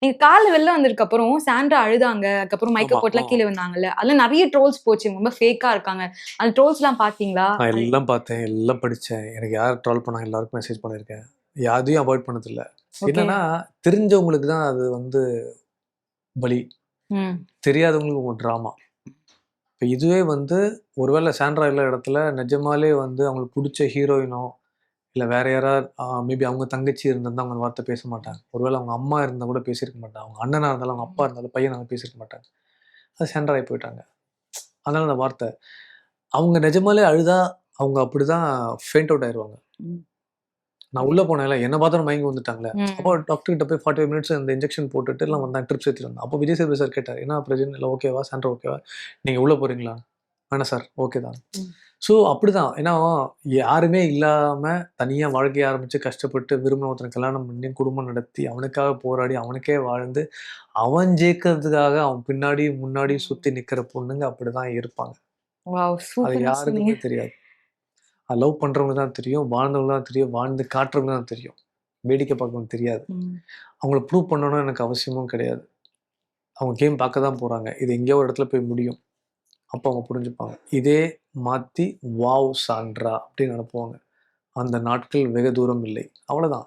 நீங்க கால்ல வெளில வந்ததுக்கு அப்புறம் சாண்ட்ரா அழுதாங்க. அதுக்கப்புறம் ஆமா. மைக்க போட்டுலாம் கீழ விழுந்தாங்கல்ல. அதுல நெறைய ட்ரோல்ஸ் போச்சு. ரொம்ப ஃபேக்கா இருக்காங்க. அந்த ட்ரோல்ஸ்லாம் பார்த்தீங்களா? நான் எல்லாம் பார்த்தேன், எல்லாம் படிச்சேன். எனக்கு யார் ட்ரோல் பண்ணாங்க எல்லாருக்கும் மெசேஜ் பண்ணியிருக்கேன். யாரையும் அவாய்ட் பண்ணதில்ல. ஓகே. என்னன்னா, தெரிஞ்சவங்களுக்கு தான் அது வந்து பலி. ம். தெரியாதவங்களுக்கு ஒரு ட்ராமா. இப்ப இதுவே வந்து ஒருவேள சாண்ட்ரா இல்ல இடத்துல நிஜமாலே வந்து அவங்களுக்கு புடிச்ச ஹீரோயினோ, இல்ல வேற யாராவது மேபி அவங்க தங்கச்சி இருந்திருந்தா அவங்க அந்த வார்த்தை பேச மாட்டாங்க. ஒருவேள அவங்க அம்மா இருந்தா கூட பேசியிருக்க மாட்டாங்க. அவங்க அண்ணனா இருந்தாலும், அவங்க அப்பா இருந்தாலும், பையனா இருந்தாலும் பேசியிருக்க மாட்டாங்க. அது சாண்ட்ரா ஆயி போயிட்டாங்க. அதனால அந்த வார்த்தை. அவங்க நிஜமாலே அழுதா, அவங்க அப்படிதான் ஃபெயிண்ட் அவுட் ஆயிருவாங்க. ம். நான் உள்ள போனேன்ல, என்ன பார்த்தோனே மயங்கி விழுந்துட்டாங்களே. அப்போ ம். டாக்டர் கிட்ட போய் 45 மினிட்ஸ் அந்த இன்ஜெக்ஷன் போட்டுட்டு எல்லாம் வந்தாங்க. ட்ரிப்ஸ் ஏத்திட்டு வந்தாங்க. அப்போ விஜய் சேதுபதி சார் கேட்டாரு, "என்ன பிரஜன் எல்லாம் ஓகேவா? சாண்ட்ரா ஓகேவா? நீங்க உள்ள போறீங்களா?" "வேணாம் சார். ஓகே தான்." ம். ஸோ அப்படிதான். ஏன்னா, யாருமே இல்லாம தனியா வாழ்க்கைய ஆரம்பிச்சு கஷ்டப்பட்டு விரும்பின ஒருத்தன கல்யாணம் பண்ணி, குடும்பம் நடத்தி, அவனுக்காக போராடி, அவனுக்கே வாழ்ந்து, அவன் ஜெயிக்கிறதுக்காக அவன் பின்னாடி, முன்னாடி ம். சுத்தி நிக்கிற பொண்ணுங்க அப்படிதான் இருப்பாங்க. வாவ்! அது சூப்பரா சொன்னீங்க. யாருக்குமே தெரியாது. அது லவ் பண்றவங்களுக்கு தான் தெரியும். வாழ்ந்தவங்களுக்கு தான் தெரியும். வாழ்ந்து காட்டுறவங்களுக்கு தான் தெரியும். வேடிக்கை பார்க்கறவங்களுக்கு தெரியாது. ம். அவங்கள ப்ரூவ் பண்ணணும்னு எனக்கு அவசியமும் கிடையாது. அவங்க கேம் பார்க்க தான் போறாங்க. இது எங்கேயோ ஒரு இடத்துல போய் முடியும். அப்போ அவங்க புரிஞ்சுப்பாங்க. இதே மாத்தி வாவ் சாண்ட்ரா அப்படின்னு அனுப்புவாங்க. அந்த நாட்கள் வெகு தூரம் இல்லை. அவ்வளோதான்.